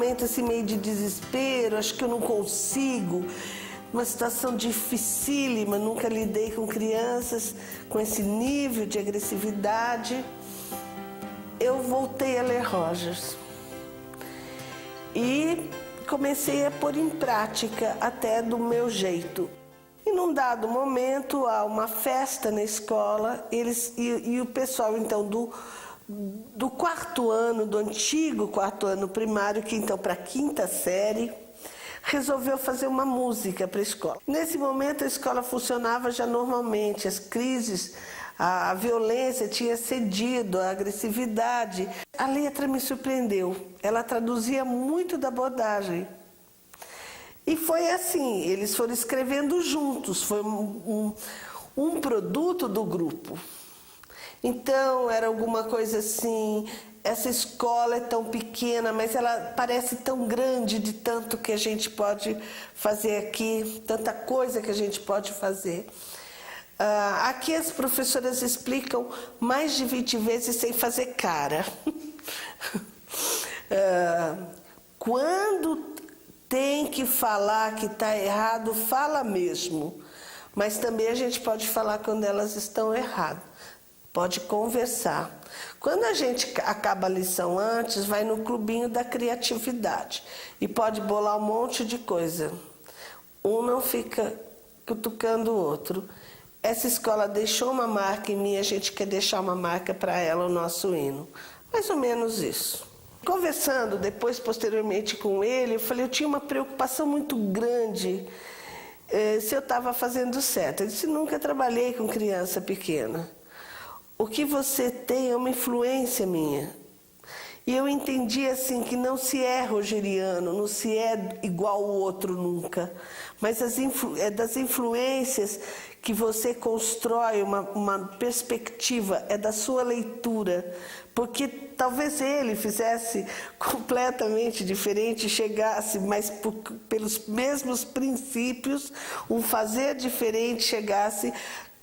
momento assim meio de desespero, acho que eu não consigo. Uma situação dificílima, nunca lidei com crianças com esse nível de agressividade. Eu voltei a ler Rogers e comecei a pôr em prática até do meu jeito. E num dado momento, há uma festa na escola, e o pessoal então do quarto ano, do antigo quarto ano primário, que então para a quinta série, resolveu fazer uma música para a escola. Nesse momento a escola funcionava já normalmente, as crises, a violência tinha cedido, a agressividade. A letra me surpreendeu, ela traduzia muito da abordagem. E foi assim, eles foram escrevendo juntos, foi um produto do grupo. Então era alguma coisa assim, essa escola é tão pequena, mas ela parece tão grande de tanto que a gente pode fazer aqui, tanta coisa que a gente pode fazer. Aqui as professoras explicam mais de 20 vezes sem fazer cara. Quando tem que falar que está errado, fala mesmo. Mas também a gente pode falar quando elas estão erradas. Pode conversar. Quando a gente acaba a lição antes, vai no clubinho da criatividade. E pode bolar um monte de coisa. Um não fica cutucando o outro. Essa escola deixou uma marca em mim, a gente quer deixar uma marca para ela, o nosso hino. Mais ou menos isso. Conversando depois, posteriormente com ele, eu tinha uma preocupação muito grande se eu estava fazendo certo. Ele disse, nunca trabalhei com criança pequena. O que você tem é uma influência minha. E eu entendi assim que não se é rogeriano, não se é igual o outro nunca. Mas é das influências que você constrói uma perspectiva, é da sua leitura. Porque talvez ele fizesse completamente diferente, chegasse, mas pelos mesmos princípios, um fazer diferente chegasse,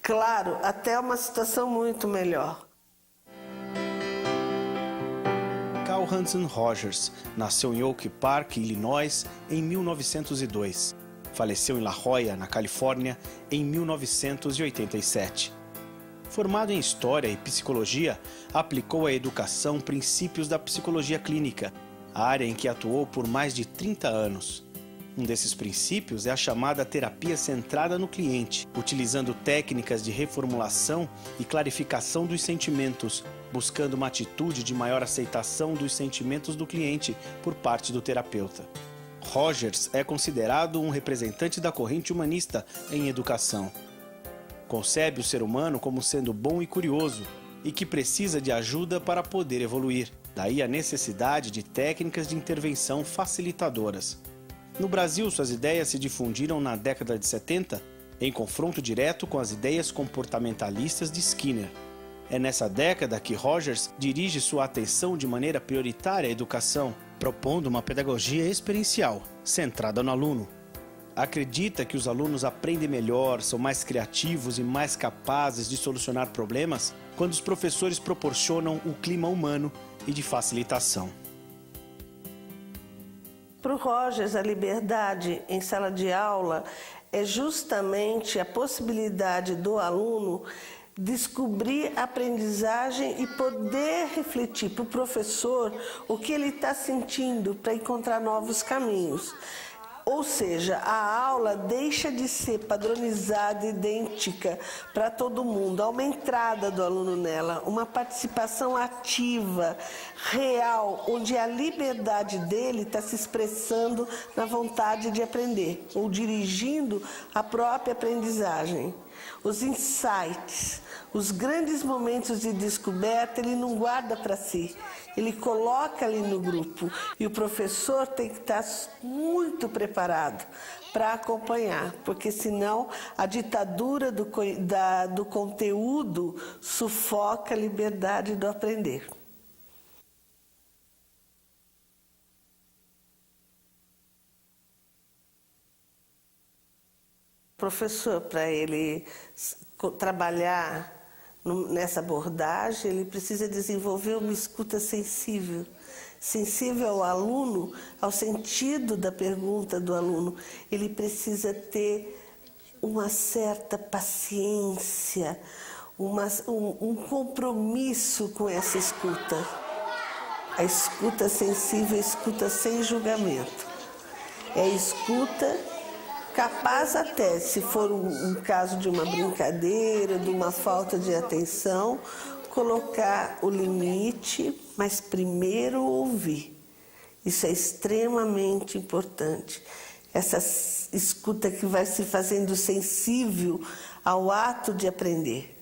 claro, até uma situação muito melhor. Carl Hansen Rogers nasceu em Oak Park, Illinois, em 1902. Faleceu em La Jolla, na Califórnia, em 1987. Formado em História e Psicologia, aplicou à educação princípios da psicologia clínica, área em que atuou por mais de 30 anos. Um desses princípios é a chamada terapia centrada no cliente, utilizando técnicas de reformulação e clarificação dos sentimentos, buscando uma atitude de maior aceitação dos sentimentos do cliente por parte do terapeuta. Rogers é considerado um representante da corrente humanista em educação. Concebe o ser humano como sendo bom e curioso e que precisa de ajuda para poder evoluir. Daí a necessidade de técnicas de intervenção facilitadoras. No Brasil, suas ideias se difundiram na década de 70, em confronto direto com as ideias comportamentalistas de Skinner. É nessa década que Rogers dirige sua atenção de maneira prioritária à educação, propondo uma pedagogia experiencial, centrada no aluno. Acredita que os alunos aprendem melhor, são mais criativos e mais capazes de solucionar problemas quando os professores proporcionam o clima humano e de facilitação. Para o Rogers, a liberdade em sala de aula é justamente a possibilidade do aluno descobrir a aprendizagem e poder refletir para o professor o que ele está sentindo para encontrar novos caminhos. Ou seja, a aula deixa de ser padronizada, idêntica para todo mundo. Há uma entrada do aluno nela, uma participação ativa, real, onde a liberdade dele está se expressando na vontade de aprender, ou dirigindo a própria aprendizagem. Os insights, os grandes momentos de descoberta, ele não guarda para si. Ele coloca ali no grupo e o professor tem que estar muito preparado para acompanhar, porque senão a ditadura do conteúdo sufoca a liberdade do aprender. Professor, para ele trabalhar nessa abordagem, ele precisa desenvolver uma escuta sensível. sensível ao aluno, ao sentido da pergunta do aluno. Ele precisa ter uma certa paciência, um compromisso com essa escuta. A escuta sensível, a escuta sem julgamento. É a escuta capaz até, se for um caso de uma brincadeira, de uma falta de atenção, colocar o limite, mas primeiro ouvir. Isso é extremamente importante. Essa escuta que vai se fazendo sensível ao ato de aprender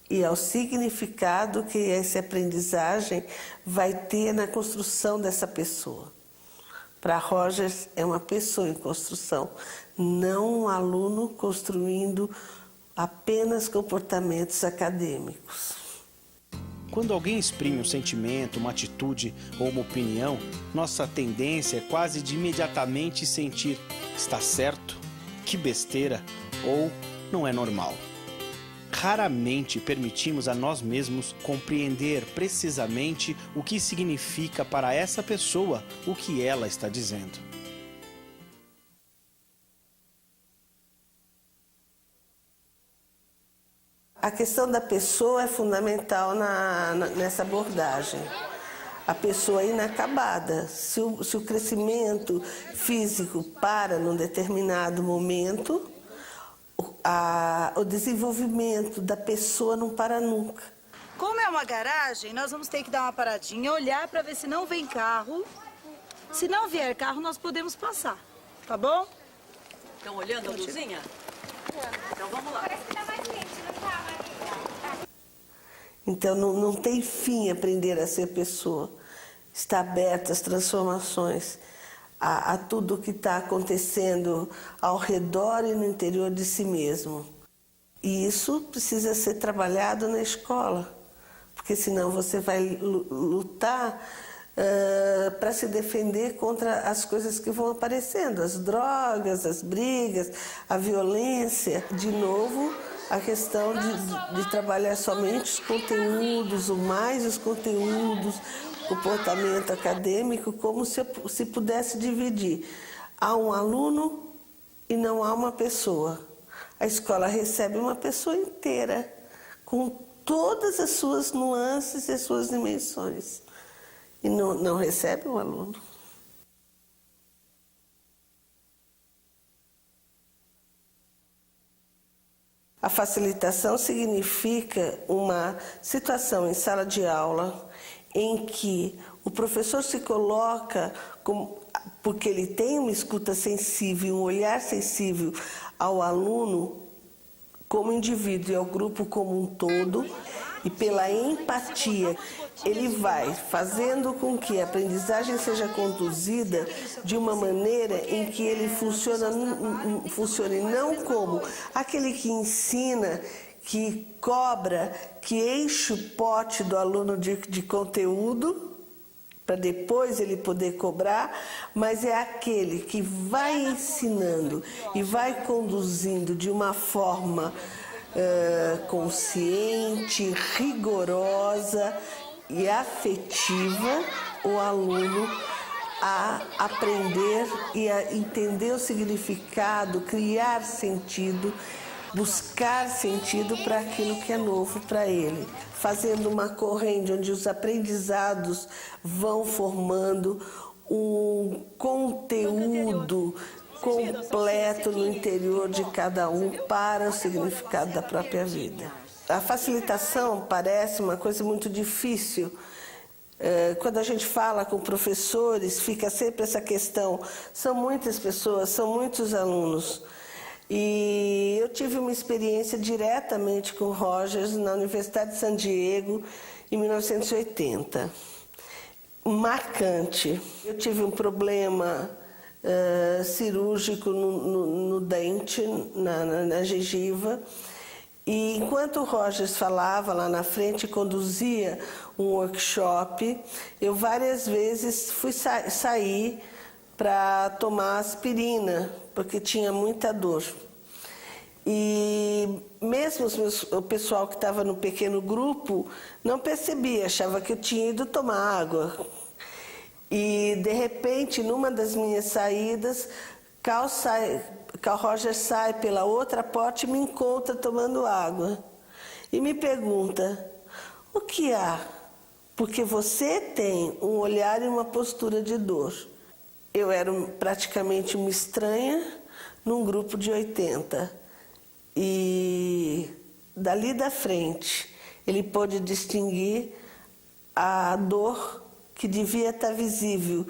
e ao significado que essa aprendizagem vai ter na construção dessa pessoa. Para Rogers, é uma pessoa em construção, não um aluno construindo apenas comportamentos acadêmicos. Quando alguém exprime um sentimento, uma atitude ou uma opinião, nossa tendência é quase de imediatamente sentir está certo, que besteira ou não é normal. Raramente permitimos a nós mesmos compreender precisamente o que significa para essa pessoa o que ela está dizendo. A questão da pessoa é fundamental nessa abordagem. A pessoa é inacabada. Se o crescimento físico para num determinado momento, o desenvolvimento da pessoa não para nunca. Como é uma garagem, nós vamos ter que dar uma paradinha, olhar para ver se não vem carro. Se não vier carro, nós podemos passar, tá bom? Estão olhando a luzinha? Então vamos lá. Parece que tá mais quente, não tá, Maria? Então não tem fim aprender a ser pessoa. Está aberta às transformações, a tudo o que está acontecendo ao redor e no interior de si mesmo. E isso precisa ser trabalhado na escola, porque senão você vai lutar para se defender contra as coisas que vão aparecendo, as drogas, as brigas, a violência. De novo, a questão de trabalhar somente os conteúdos, mais os conteúdos, comportamento acadêmico, como se pudesse dividir. Há um aluno e não há uma pessoa. A escola recebe uma pessoa inteira, com todas as suas nuances e as suas dimensões. E não recebe um aluno. A facilitação significa uma situação em sala de aula em que o professor se coloca, porque ele tem uma escuta sensível, um olhar sensível ao aluno como indivíduo e ao grupo como um todo, e pela empatia, ele vai fazendo com que a aprendizagem seja conduzida de uma maneira em que ele funcione não como aquele que ensina, que cobra, que enche o pote do aluno de conteúdo, para depois ele poder cobrar, mas é aquele que vai ensinando e vai conduzindo de uma forma consciente, rigorosa e afetiva o aluno a aprender e a entender o significado, criar sentido, buscar sentido para aquilo que é novo para ele, fazendo uma corrente onde os aprendizados vão formando um conteúdo completo no interior de cada um para o significado da própria vida. A facilitação parece uma coisa muito difícil. Quando a gente fala com professores, fica sempre essa questão. São muitas pessoas, são muitos alunos. E eu tive uma experiência diretamente com Rogers na Universidade de San Diego, em 1980. Marcante. Eu tive um problema cirúrgico no dente, na gengiva. E enquanto o Rogers falava lá na frente, conduzia um workshop, eu várias vezes fui sair para tomar aspirina, porque tinha muita dor. E mesmo o pessoal que estava no pequeno grupo não percebia, achava que eu tinha ido tomar água. E, de repente, numa das minhas saídas, Carl Roger sai pela outra porta e me encontra tomando água. E me pergunta, o que há? Porque você tem um olhar e uma postura de dor. Eu era praticamente uma estranha num grupo de 80. E dali da frente, ele pôde distinguir a dor que devia estar visível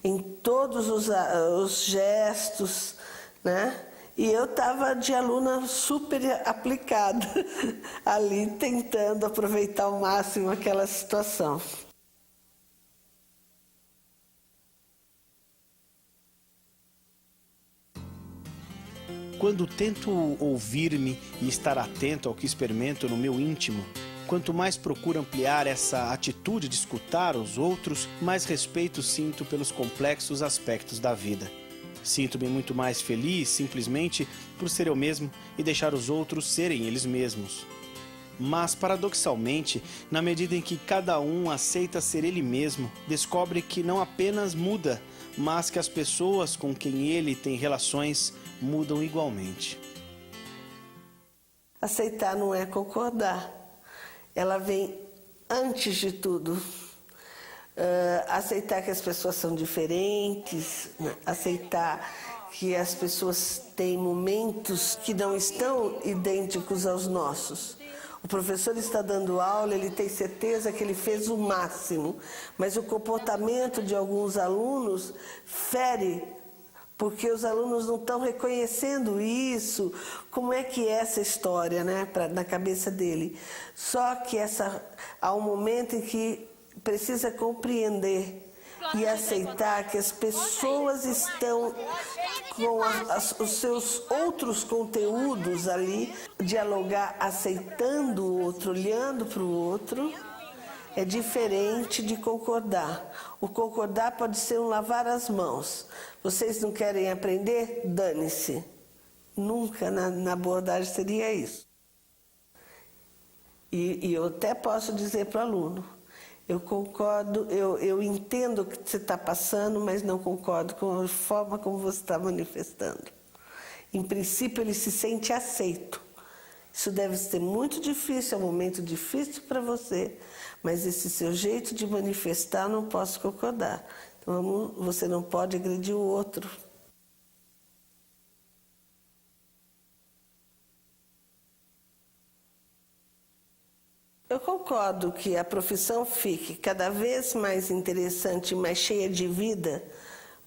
em todos os gestos, né? E eu estava de aluna super aplicada ali, tentando aproveitar ao máximo aquela situação. Quando tento ouvir-me e estar atento ao que experimento no meu íntimo, quanto mais procuro ampliar essa atitude de escutar os outros, mais respeito sinto pelos complexos aspectos da vida. Sinto-me muito mais feliz simplesmente por ser eu mesmo e deixar os outros serem eles mesmos. Mas, paradoxalmente, na medida em que cada um aceita ser ele mesmo, descobre que não apenas muda, mas que as pessoas com quem ele tem relações mudam igualmente. Aceitar não é concordar. Ela vem antes de tudo. Aceitar que as pessoas são diferentes, né? Aceitar que as pessoas têm momentos que não estão idênticos aos nossos. O professor está dando aula, ele tem certeza que ele fez o máximo, mas o comportamento de alguns alunos fere, porque os alunos não estão reconhecendo isso. Como é que é essa história, né, na cabeça dele? Só que há um momento em que precisa compreender e aceitar que as pessoas estão com os seus outros conteúdos ali, dialogar aceitando o outro, olhando para o outro, é diferente de concordar. O concordar pode ser um lavar as mãos. Vocês não querem aprender? Dane-se. Nunca na abordagem seria isso. E eu até posso dizer para o aluno, eu concordo, eu entendo o que você está passando, mas não concordo com a forma como você está manifestando. Em princípio, ele se sente aceito. Isso deve ser muito difícil, é um momento difícil para você, mas esse seu jeito de manifestar, não posso concordar. Então, você não pode agredir o outro. Eu concordo que a profissão fique cada vez mais interessante e mais cheia de vida,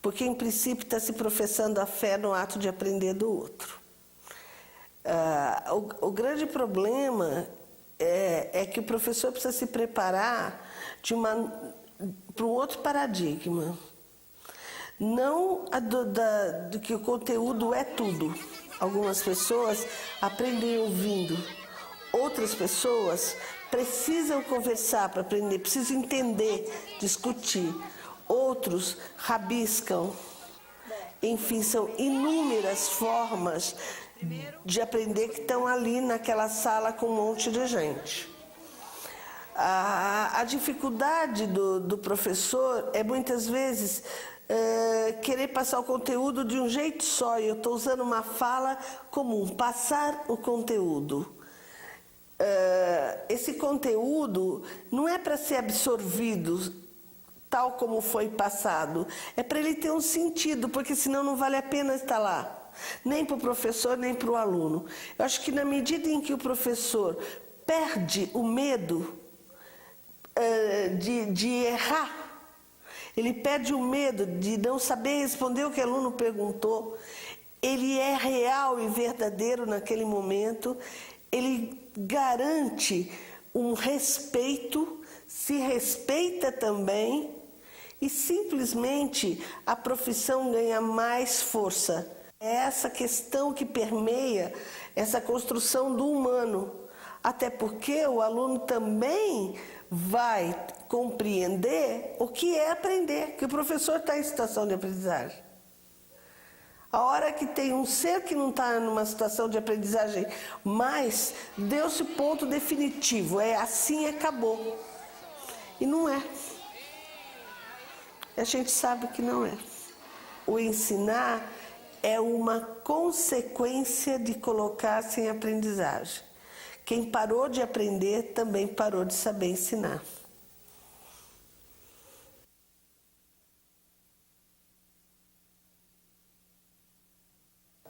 porque, em princípio, está se professando a fé no ato de aprender do outro. O grande problema é que o professor precisa se preparar para um outro paradigma. Não do que o conteúdo é tudo. Algumas pessoas aprendem ouvindo, outras pessoas precisam conversar para aprender, precisam entender, discutir. Outros rabiscam. Enfim, são inúmeras formas de aprender que estão ali naquela sala com um monte de gente. A dificuldade do professor é muitas vezes querer passar o conteúdo de um jeito só. E eu estou usando uma fala comum, passar o conteúdo. Esse conteúdo não é para ser absorvido tal como foi passado, é para ele ter um sentido, porque senão não vale a pena estar lá, nem para o professor, nem para o aluno. Eu acho que na medida em que o professor perde o medo de errar, ele perde o medo de não saber responder o que o aluno perguntou, ele é real e verdadeiro naquele momento, ele garante um respeito, se respeita também e simplesmente a profissão ganha mais força. É essa questão que permeia essa construção do humano, até porque o aluno também vai compreender o que é aprender, que o professor está em situação de aprendizagem. A hora que tem um ser que não está numa situação de aprendizagem, mas deu-se ponto definitivo, é assim e acabou. E não é. A gente sabe que não é. O ensinar é uma consequência de colocar-se em aprendizagem. Quem parou de aprender também parou de saber ensinar.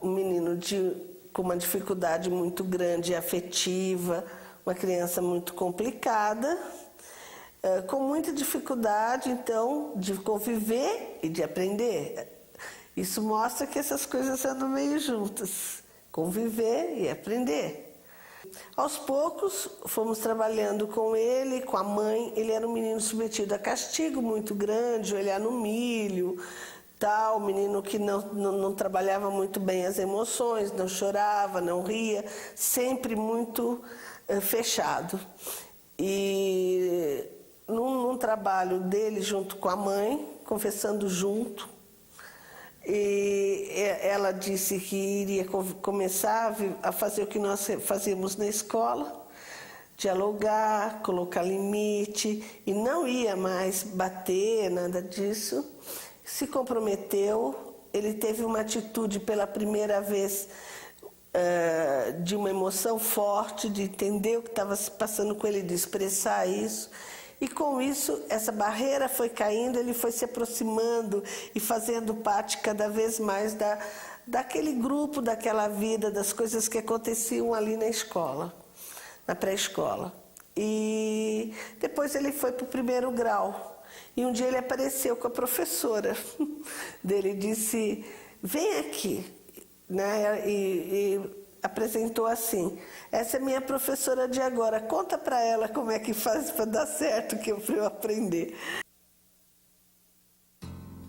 Um menino com uma dificuldade muito grande afetiva, uma criança muito complicada, com muita dificuldade, então, de conviver e de aprender. Isso mostra que essas coisas andam meio juntas, conviver e aprender. Aos poucos, fomos trabalhando com ele, com a mãe. Ele era um menino submetido a castigo muito grande, olhar no milho, tal, menino que não trabalhava muito bem as emoções, não chorava, não ria, sempre muito fechado. E num trabalho dele junto com a mãe, confessando junto, e ela disse que iria começar a fazer o que nós fazíamos na escola, dialogar, colocar limite, e não ia mais bater, nada disso. Se comprometeu, ele teve uma atitude pela primeira vez de uma emoção forte, de entender o que estava se passando com ele, de expressar isso. E com isso, essa barreira foi caindo, ele foi se aproximando e fazendo parte cada vez mais daquele grupo, daquela vida, das coisas que aconteciam ali na escola, na pré-escola. E depois ele foi para o 1º grau. E um dia ele apareceu com a professora dele, disse, vem aqui, né? E apresentou assim, essa é minha professora de agora, conta para ela como é que faz para dar certo, que para eu aprender.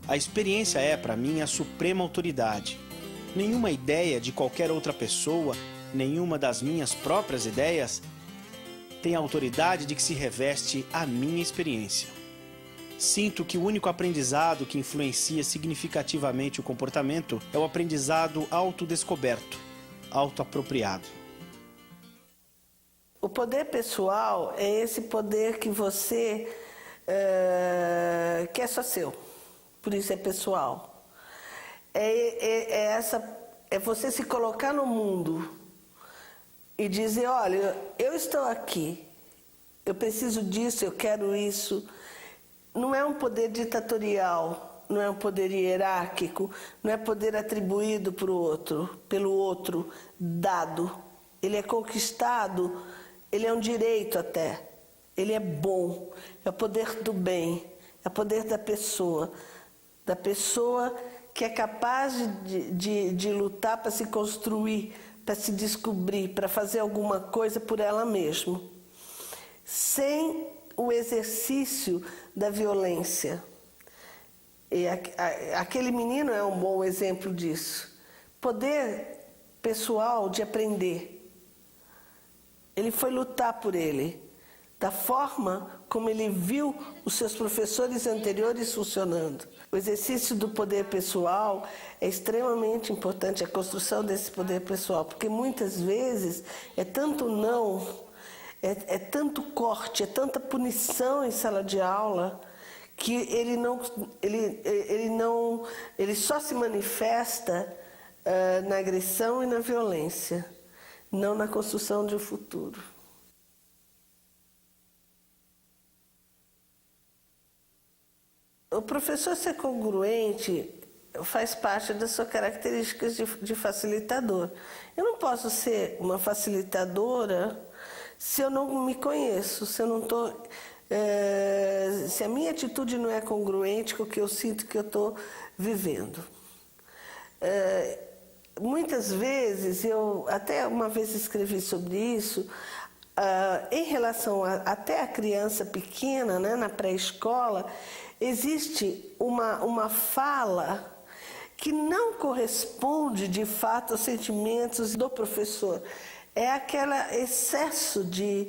A experiência é, para mim, a suprema autoridade. Nenhuma ideia de qualquer outra pessoa, nenhuma das minhas próprias ideias, tem a autoridade de que se reveste a minha experiência. Sinto que o único aprendizado que influencia significativamente o comportamento é o aprendizado autodescoberto, autoapropriado. O poder pessoal é esse poder que você que é só seu, por isso é pessoal. É você se colocar no mundo e dizer, olha, eu estou aqui, eu preciso disso, eu quero isso. Não é um poder ditatorial, não é um poder hierárquico, não é poder atribuído pelo outro, dado. Ele é conquistado, ele é um direito até, ele é bom, é o poder do bem, é o poder da pessoa que é capaz de lutar para se construir, para se descobrir, para fazer alguma coisa por ela mesma, sem o exercício da violência. E aquele menino é um bom exemplo disso. Poder pessoal de aprender. Ele foi lutar por ele, da forma como ele viu os seus professores anteriores funcionando. O exercício do poder pessoal é extremamente importante, a construção desse poder pessoal, porque muitas vezes é tanto não, é tanto corte, é tanta punição em sala de aula, que ele só se manifesta na agressão e na violência, não na construção de um futuro. O professor ser congruente faz parte das suas características de facilitador. Eu não posso ser uma facilitadora se eu não me conheço, se eu não estou... se a minha atitude não é congruente com o que eu sinto que eu estou vivendo. Muitas vezes, eu até uma vez escrevi sobre isso, em relação até a criança pequena, né, na pré-escola, existe uma fala que não corresponde de fato aos sentimentos do professor. É aquele excesso de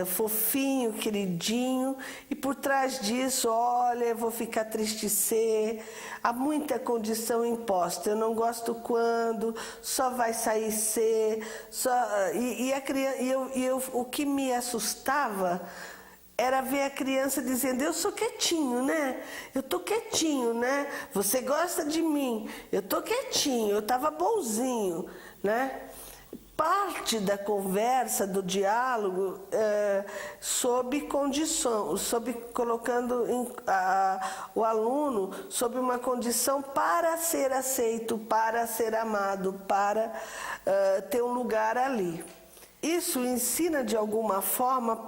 fofinho, queridinho, e por trás disso, olha, eu vou ficar triste ser, há muita condição imposta, eu não gosto quando, só vai sair ser, o que me assustava era ver a criança dizendo, eu sou quietinho, né? Eu tô quietinho, né? Você gosta de mim, eu tô quietinho, eu tava bonzinho, né? Parte da conversa, do diálogo, sob condição, colocando o aluno sob uma condição para ser aceito, para ser amado, para ter um lugar ali. Isso ensina de alguma forma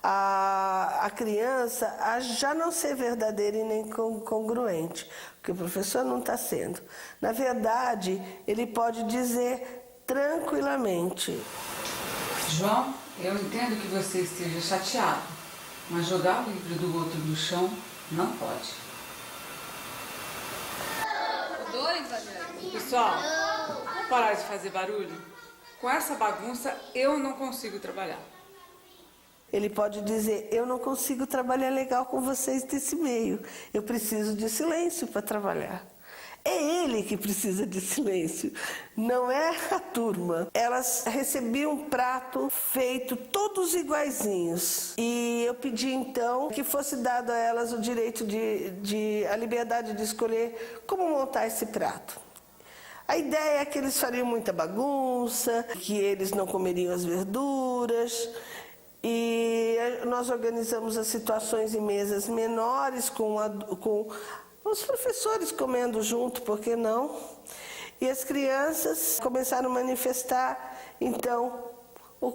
a criança a já não ser verdadeira e nem congruente, porque o professor não está sendo. Na verdade, ele pode dizer tranquilamente: João, eu entendo que você esteja chateado, mas jogar o livro do outro no chão não pode. Pessoal, vamos parar de fazer barulho? Com essa bagunça, eu não consigo trabalhar. Ele pode dizer, eu não consigo trabalhar legal com vocês desse meio. Eu preciso de silêncio para trabalhar. É ele que precisa de silêncio, não é a turma. Elas recebiam um prato feito todos iguaizinhos. E eu pedi então que fosse dado a elas o direito a liberdade de escolher como montar esse prato. A ideia é que eles fariam muita bagunça, que eles não comeriam as verduras. E nós organizamos as situações em mesas menores, com os professores comendo junto, por que não? E as crianças começaram a manifestar, então,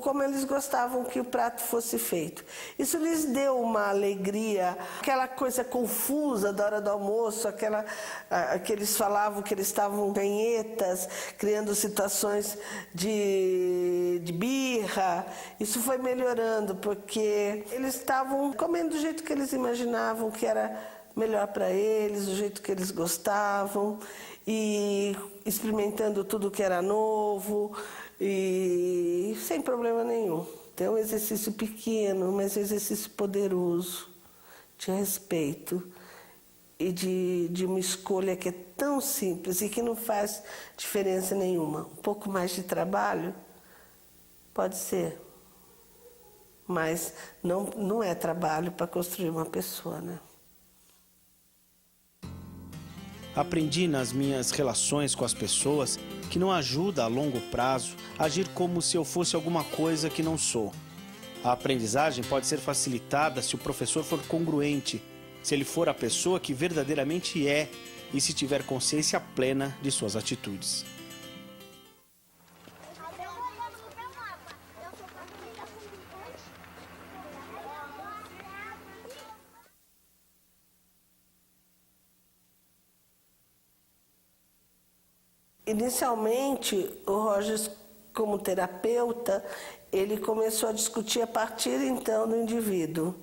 como eles gostavam que o prato fosse feito. Isso lhes deu uma alegria, aquela coisa confusa da hora do almoço, que eles falavam que eles estavam ganhetas, criando situações de birra. Isso foi melhorando, porque eles estavam comendo do jeito que eles imaginavam que era melhor para eles, do jeito que eles gostavam, e experimentando tudo que era novo, e sem problema nenhum. Então, é um exercício pequeno, mas um exercício poderoso, de respeito e de uma escolha que é tão simples e que não faz diferença nenhuma. Um pouco mais de trabalho, pode ser, mas não é trabalho para construir uma pessoa, né? Aprendi nas minhas relações com as pessoas que não ajuda a longo prazo a agir como se eu fosse alguma coisa que não sou. A aprendizagem pode ser facilitada se o professor for congruente, se ele for a pessoa que verdadeiramente é e se tiver consciência plena de suas atitudes. Inicialmente, o Rogers, como terapeuta, ele começou a discutir a partir então do indivíduo.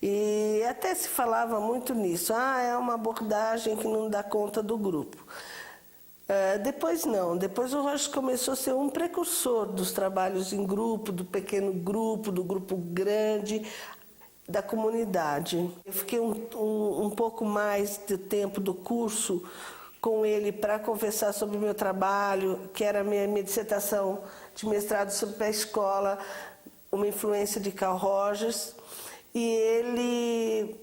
E até se falava muito nisso. É uma abordagem que não dá conta do grupo. Depois não. Depois o Rogers começou a ser um precursor dos trabalhos em grupo, do pequeno grupo, do grupo grande, da comunidade. Eu fiquei um pouco mais de tempo do curso com ele para conversar sobre o meu trabalho, que era a minha dissertação de mestrado sobre pré-escola, uma influência de Carl Rogers, e ele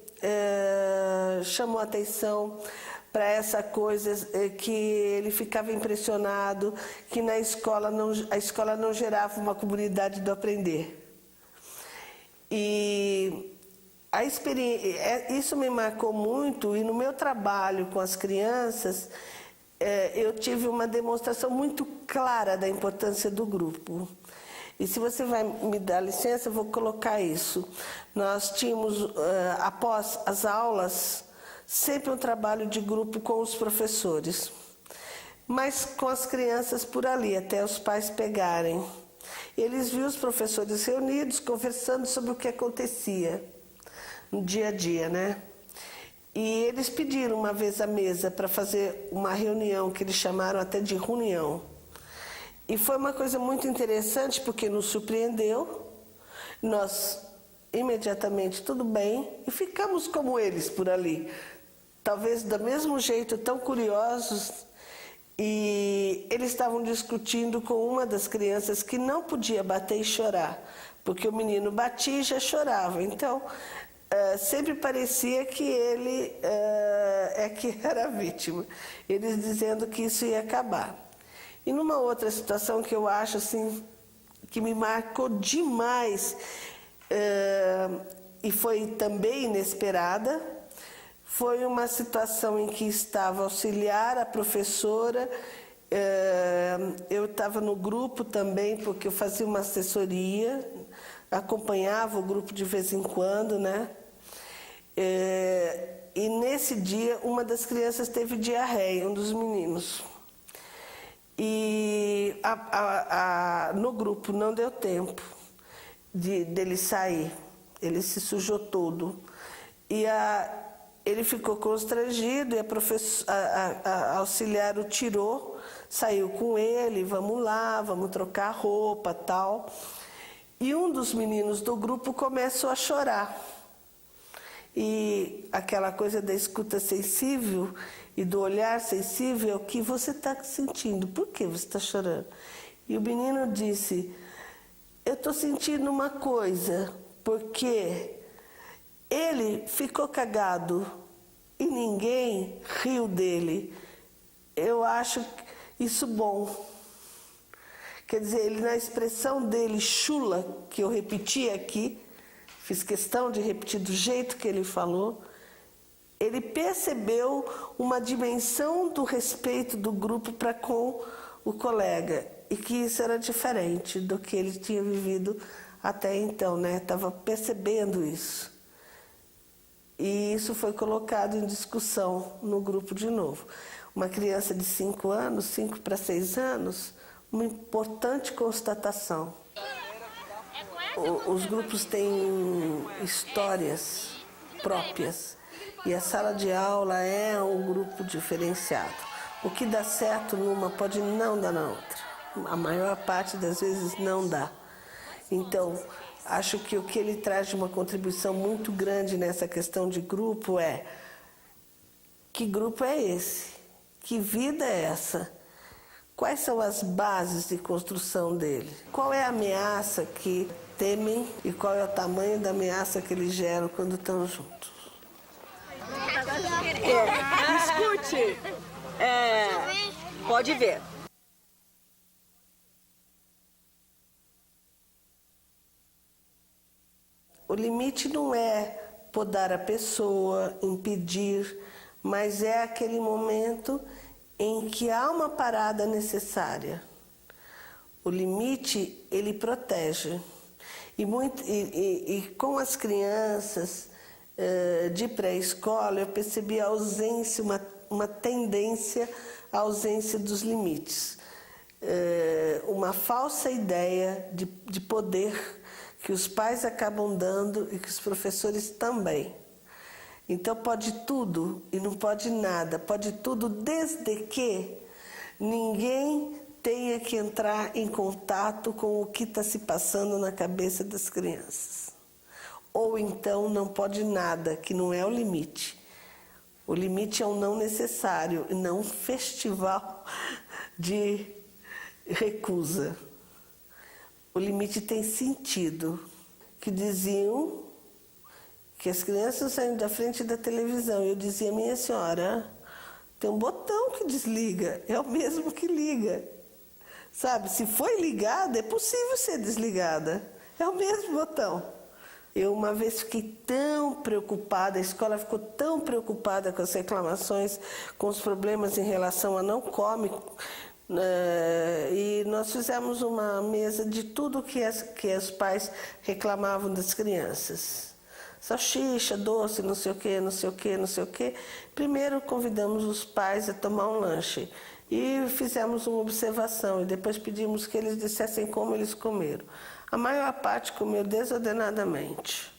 chamou a atenção para essa coisa que ele ficava impressionado que na escola a escola não gerava uma comunidade do aprender. E a experiência, isso me marcou muito, e no meu trabalho com as crianças, eu tive uma demonstração muito clara da importância do grupo. E se você vai me dar licença, eu vou colocar isso. Nós tínhamos, após as aulas, sempre um trabalho de grupo com os professores, mas com as crianças por ali, até os pais pegarem. Eles viam os professores reunidos, conversando sobre o que acontecia no dia a dia, né? E eles pediram uma vez à mesa para fazer uma reunião, que eles chamaram até de reunião. E foi uma coisa muito interessante, porque nos surpreendeu. Nós, imediatamente, tudo bem, e ficamos como eles por ali. Talvez do mesmo jeito, tão curiosos. E eles estavam discutindo com uma das crianças que não podia bater e chorar, porque o menino batia e já chorava. Então, sempre parecia que ele que era a vítima. Eles dizendo que isso ia acabar. E numa outra situação que eu acho assim, que me marcou demais, e foi também inesperada, foi uma situação em que estava auxiliar a professora, eu estava no grupo também, porque eu fazia uma assessoria, acompanhava o grupo de vez em quando, né? E nesse dia, uma das crianças teve diarreia, um dos meninos. E no grupo não deu tempo dele sair, ele se sujou todo. E ele ficou constrangido e a auxiliar o tirou, saiu com ele, vamos lá, vamos trocar roupa, tal. E um dos meninos do grupo começou a chorar. E aquela coisa da escuta sensível e do olhar sensível é o que você está sentindo. Por que você está chorando? E o menino disse, eu estou sentindo uma coisa, porque ele ficou cagado e ninguém riu dele. Eu acho isso bom. Quer dizer, ele na expressão dele, chula, que eu repeti aqui, fiz questão de repetir do jeito que ele falou, ele percebeu uma dimensão do respeito do grupo para com o colega e que isso era diferente do que ele tinha vivido até então, né? Estava percebendo isso. E isso foi colocado em discussão no grupo de novo. Uma criança de 5 anos, 5 para 6 anos, uma importante constatação. Os grupos têm histórias próprias e a sala de aula é um grupo diferenciado. O que dá certo numa pode não dar na outra. A maior parte das vezes não dá. Então, acho que o que ele traz de uma contribuição muito grande nessa questão de grupo é: que grupo é esse? Que vida é essa? Quais são as bases de construção dele? Qual é a ameaça que temem e qual é o tamanho da ameaça que eles geram quando estão juntos? Escute, pode ver. O limite não é podar a pessoa, impedir, mas é aquele momento em que há uma parada necessária. O limite, ele protege. E com as crianças de pré-escola, eu percebi a ausência, uma tendência à ausência dos limites. Uma falsa ideia de poder que os pais acabam dando e que os professores também. Então pode tudo e não pode nada, pode tudo desde que ninguém tenha que entrar em contato com o que está se passando na cabeça das crianças. Ou então não pode nada, que não é o limite. O limite é um não necessário e não um festival de recusa. O limite tem sentido, que diziam que as crianças saíam da frente da televisão. Eu dizia, minha senhora, tem um botão que desliga, é o mesmo que liga. Sabe, se foi ligada, é possível ser desligada. É o mesmo botão. Eu uma vez fiquei tão preocupada, a escola ficou tão preocupada com as reclamações, com os problemas em relação a não come, e nós fizemos uma mesa de tudo que os pais reclamavam das crianças. Salsicha, doce, não sei o quê, não sei o quê, não sei o quê. Primeiro convidamos os pais a tomar um lanche e fizemos uma observação e depois pedimos que eles dissessem como eles comeram. A maior parte comeu desordenadamente.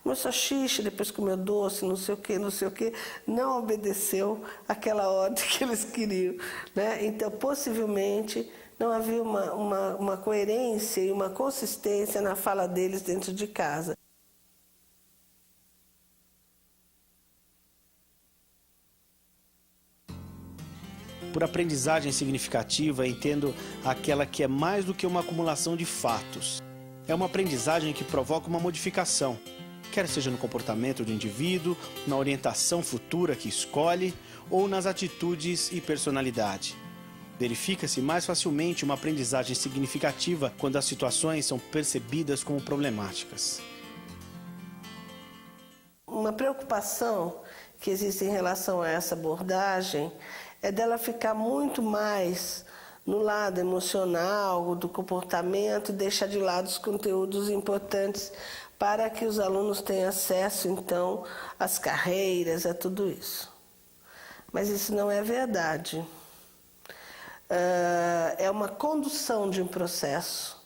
Comeu salsicha, depois comeu doce, não sei o quê, não sei o quê. Não obedeceu aquela ordem que eles queriam, né? Então, possivelmente, não havia uma coerência e uma consistência na fala deles dentro de casa. Por aprendizagem significativa, entendo aquela que é mais do que uma acumulação de fatos. é uma aprendizagem que provoca uma modificação, quer seja no comportamento do indivíduo, na orientação futura que escolhe ou nas atitudes e personalidade. Verifica-se mais facilmente uma aprendizagem significativa quando as situações são percebidas como problemáticas. Uma preocupação que existe em relação a essa abordagem é dela ficar muito mais no lado emocional, do comportamento, e deixar de lado os conteúdos importantes para que os alunos tenham acesso, então, às carreiras, a tudo isso. Mas isso não é verdade. É uma condução de um processo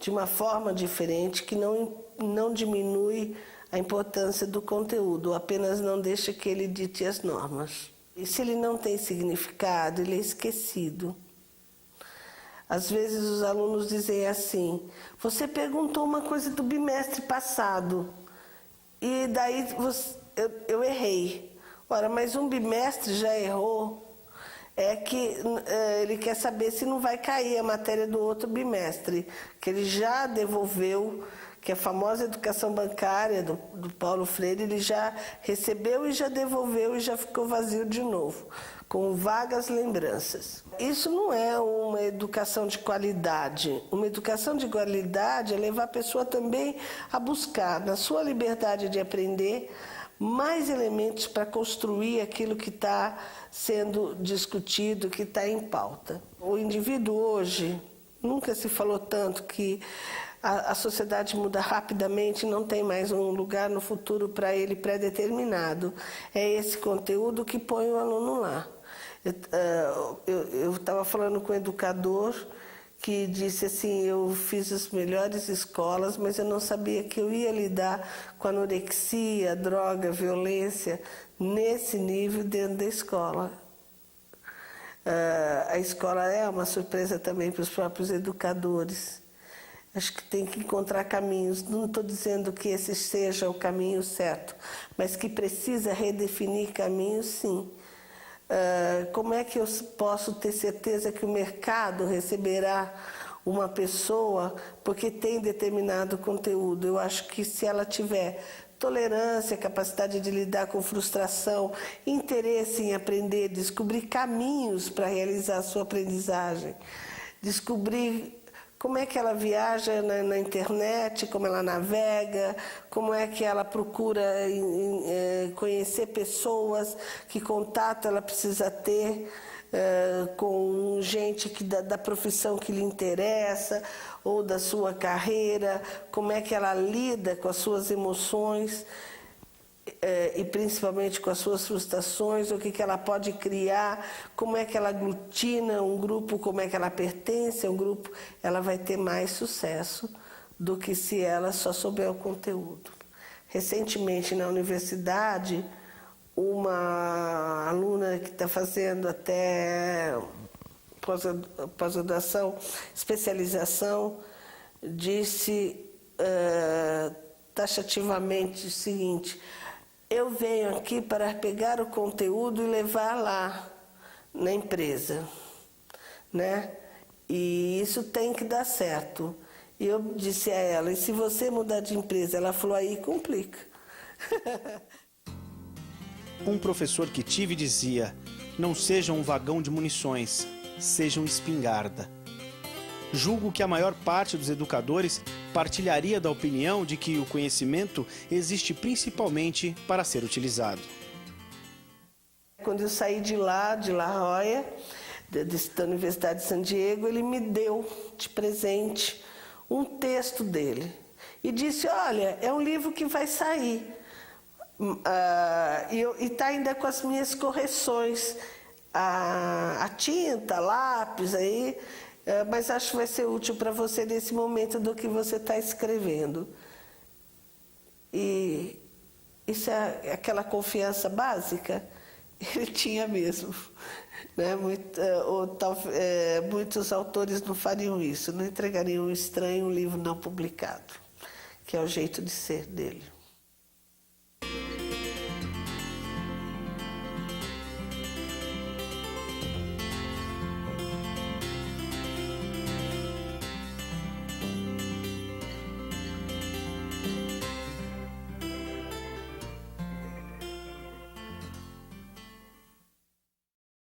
de uma forma diferente que não diminui a importância do conteúdo, apenas não deixa que ele dite as normas. E se ele não tem significado, ele é esquecido. Às vezes os alunos dizem assim: você perguntou uma coisa do bimestre passado e daí eu errei. Ora, mas um bimestre já errou. É que ele quer saber se não vai cair a matéria do outro bimestre, que ele já devolveu, que a famosa educação bancária do Paulo Freire, ele já recebeu e já devolveu e já ficou vazio de novo, com vagas lembranças. Isso não é uma educação de qualidade. Uma educação de qualidade é levar a pessoa também a buscar, na sua liberdade de aprender, mais elementos para construir aquilo que está sendo discutido, que está em pauta. O indivíduo hoje, nunca se falou tanto que a sociedade muda rapidamente, não tem mais um lugar no futuro para ele pré-determinado. É esse conteúdo que põe o aluno lá. Eu estava falando com um educador que disse assim: eu fiz as melhores escolas, mas eu não sabia que eu ia lidar com anorexia, droga, violência, nesse nível dentro da escola. A escola é uma surpresa também para os próprios educadores. Acho que tem que encontrar caminhos. Não estou dizendo que esse seja o caminho certo, mas que precisa redefinir caminhos, sim. Como é que eu posso ter certeza que o mercado receberá uma pessoa porque tem determinado conteúdo? Eu acho que se ela tiver tolerância, capacidade de lidar com frustração, interesse em aprender, descobrir caminhos para realizar a sua aprendizagem, descobrir como é que ela viaja na internet, como ela navega, como é que ela procura conhecer pessoas, que contato ela precisa ter com gente da profissão que lhe interessa ou da sua carreira, como é que ela lida com as suas emoções e principalmente com as suas frustrações, o que ela pode criar, como é que ela aglutina um grupo, como é que ela pertence a um grupo. Ela vai ter mais sucesso do que se ela só souber o conteúdo. Recentemente, na universidade, uma aluna que está fazendo até pós-graduação, especialização, disse taxativamente o seguinte: eu venho aqui para pegar o conteúdo e levar lá na empresa, né? E isso tem que dar certo. E eu disse a ela: e se você mudar de empresa? Ela falou: aí complica. Um professor que tive dizia: não seja um vagão de munições, seja um espingarda. Julgo que a maior parte dos educadores partilharia da opinião de que o conhecimento existe principalmente para ser utilizado. Quando eu saí de lá, de La Jolla, da Universidade de San Diego, ele me deu de presente um texto dele e disse: olha, é um livro que vai sair e está ainda com as minhas correções, a tinta, lápis aí, mas acho que vai ser útil para você nesse momento do que você está escrevendo. E isso é aquela confiança básica. Ele tinha mesmo, né? Muitos autores não fariam isso, não entregariam um estranho um livro não publicado, que é o jeito de ser dele.